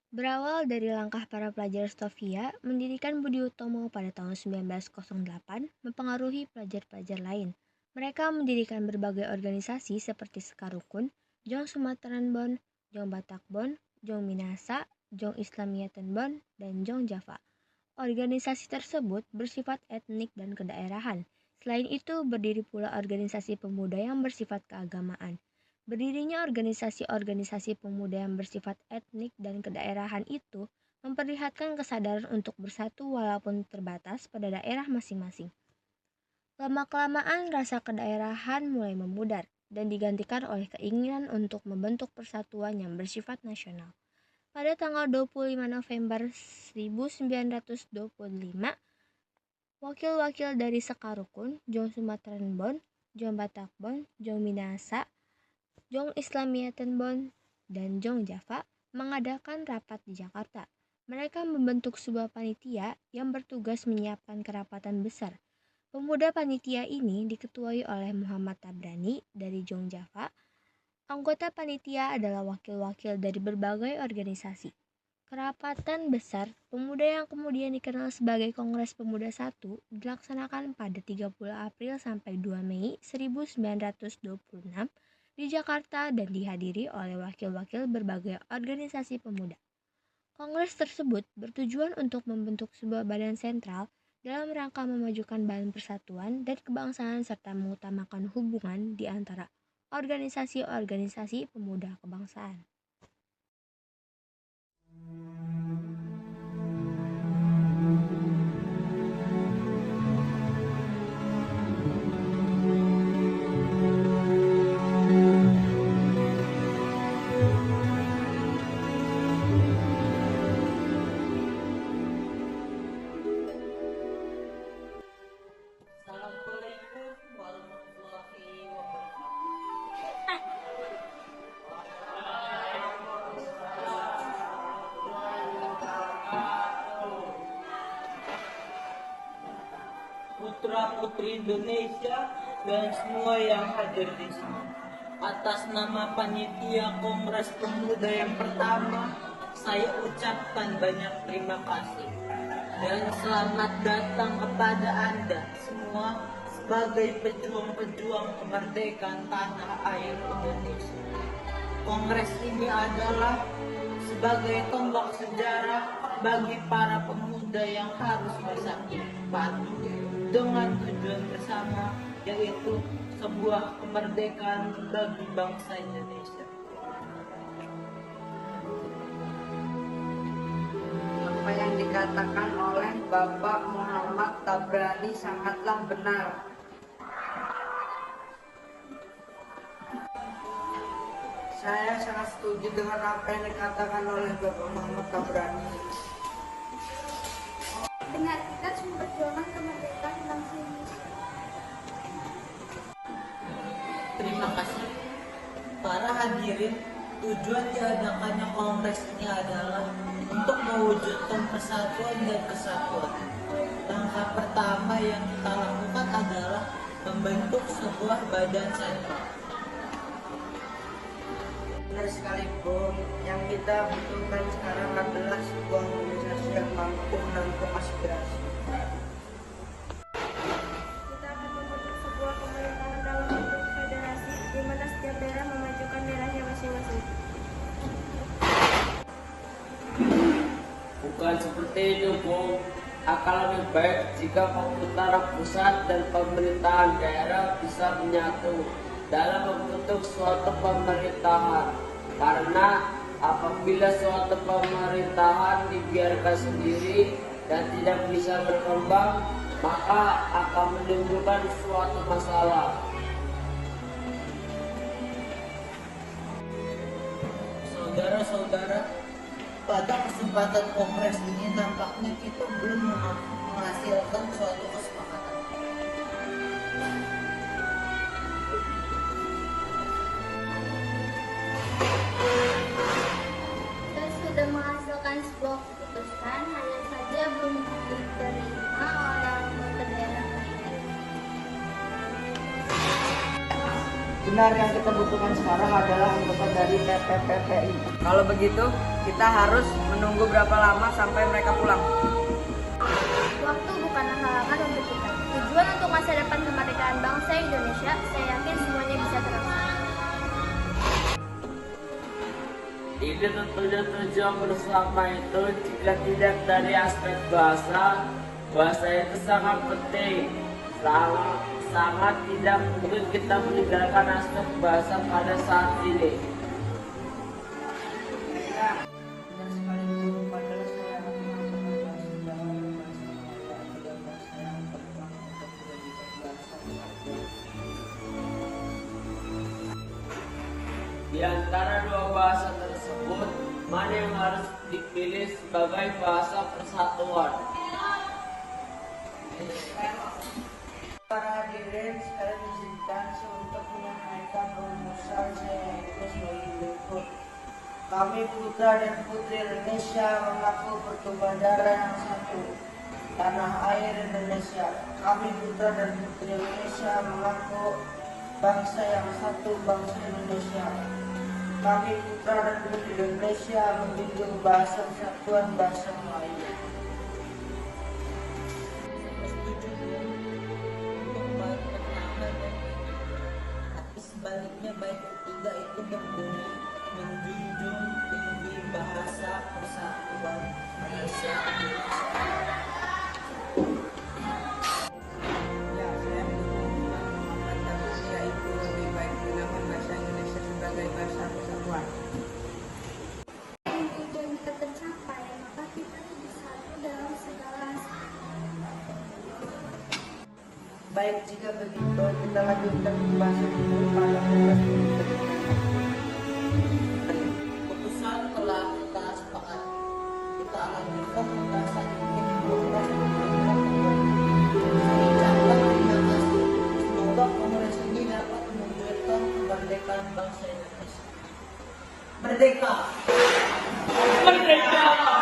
Berawal dari langkah para pelajar Stovia mendirikan Budi Utomo pada tahun 1908 mempengaruhi pelajar-pelajar lain. Mereka mendirikan berbagai organisasi seperti Sekarukun, Jong Sumatran Bon, Jong Batak Bon, Jong Minasa, Jong Islamiatan Bon, dan Jong Java. Organisasi tersebut bersifat etnik dan kedaerahan. Selain itu, berdiri pula organisasi pemuda yang bersifat keagamaan. Berdirinya organisasi-organisasi pemuda yang bersifat etnik dan kedaerahan itu memperlihatkan kesadaran untuk bersatu walaupun terbatas pada daerah masing-masing. Lama-kelamaan rasa kedaerahan mulai memudar dan digantikan oleh keinginan untuk membentuk persatuan yang bersifat nasional. Pada tanggal 25 November 1925, wakil-wakil dari Sekarukun, Jong Sumatran Bon, Jong Batak Bon, Jong Minasa, Jong Islamiatan Bon, dan Jong Java mengadakan rapat di Jakarta. Mereka membentuk sebuah panitia yang bertugas menyiapkan kerapatan besar. Pemuda panitia ini diketuai oleh Muhammad Tabrani dari Jong Java. Anggota panitia adalah wakil-wakil dari berbagai organisasi. Kerapatan besar pemuda yang kemudian dikenal sebagai Kongres Pemuda I dilaksanakan pada 30 April sampai 2 Mei 1926 di Jakarta dan dihadiri oleh wakil-wakil berbagai organisasi pemuda. Kongres tersebut bertujuan untuk membentuk sebuah badan sentral dalam rangka memajukan bahan persatuan dan kebangsaan serta mengutamakan hubungan di antara organisasi-organisasi pemuda kebangsaan. Assalamualaikum warahmatullahi wabarakatuh. Putra-putri Indonesia dan semua yang hadir di sini. Atas nama panitia Kongres Pemuda yang pertama, saya ucapkan banyak terima kasih dan selamat datang kepada Anda semua sebagai pejuang-pejuang kemerdekaan tanah air Indonesia. Kongres ini adalah sebagai tonggak sejarah bagi para pemuda yang harus bersatu padu dengan tujuan bersama, yaitu sebuah kemerdekaan bagi bangsa Indonesia. Apa yang dikatakan oleh Bapak Muhammad Tabrani sangatlah benar. Saya sangat setuju dengan apa yang dikatakan oleh Bapak Muhammad Tabrani. Benar, kita harus memperjuangkan kemerdekaan bangsa Indonesia. Terima kasih. Para hadirin, tujuan diadakannya kongres ini adalah untuk mewujudkan persatuan dan kesatuan. Langkah pertama yang kita lakukan adalah membentuk sebuah badan sentral. Benar sekali, Bu. Yang kita butuhkan sekarang adalah sebuah organisasi yang mampu menampung aspirasi. Kita akan membentuk sebuah pemerintahan dalam bentuk federasi di mana setiap daerah memajukan daerahnya masing-masing. Bukan seperti itu, Bu. Akan lebih baik jika pemerintah pusat dan pemerintahan daerah bisa menyatu dalam membentuk suatu pemerintahan. Karena apabila suatu pemerintahan dibiarkan sendiri dan tidak bisa berkembang, maka akan menimbulkan suatu masalah. Saudara-saudara, pada kesempatan kongres ini nampaknya kita belum menghasilkan suatu kesepakatan. Kita sudah menghasilkan sebuah keputusan, hanya saja belum diterima oleh anggota daerah lain. Benar, yang kita butuhkan sekarang adalah anggota dari PPPPI. Kalau begitu, kita harus menunggu berapa lama sampai mereka pulang? Waktu bukanlah halangan untuk kita. Tujuan untuk masa depan kemerdekaan bangsa Indonesia, saya yakin semuanya bisa terlaksana. Ini tentunya tujuan bersama itu jika tidak dari aspek bahasa, bahasa itu sangat penting. Sangat tidak mungkin kita meninggalkan aspek bahasa pada saat ini. Benar sekali guru, padahal saya mengatakan bahasa Jawa dan bahasa Melayu adalah bahasa yang terbang untuk menjadikan bahasa kesatuan. Di antara dua bahasa tersebut, mana yang harus dipilih sebagai bahasa persatuan? Para hadirin sekalian izinkan saya untuk menyampaikan rumusan saya itu sebagai berikut. Kami putra dan putri Indonesia mengaku pertumpahan darah yang satu, tanah air Indonesia. Kami putra dan putri Indonesia mengaku bangsa yang satu, bangsa Indonesia. Kami putra dan putri Indonesia menjunjung bahasa persatuan bahasa Melayu. Sebaliknya baik ketiga itu berbunyi menjunjung tinggi bahasa persatuan Malaysia. Ya, saya mendukung Muhammad Tadus, yaitu lebih baik menggunakan bahasa Indonesia sebagai bahasa persatuan. Tujuan kita tercapai, maka kita bersatu dalam segala Baik, jika begitu kita lanjutkan pembahasan ini pada kelas berikutnya. Keputusan telah kita sepakati. Kita lanjutkan pembahasan ini di kelas berikutnya. Saya ucapkan terima kasih. Semoga kongres ini dapat mewujudkan kemerdekaan bangsa Indonesia. Merdeka! Merdeka!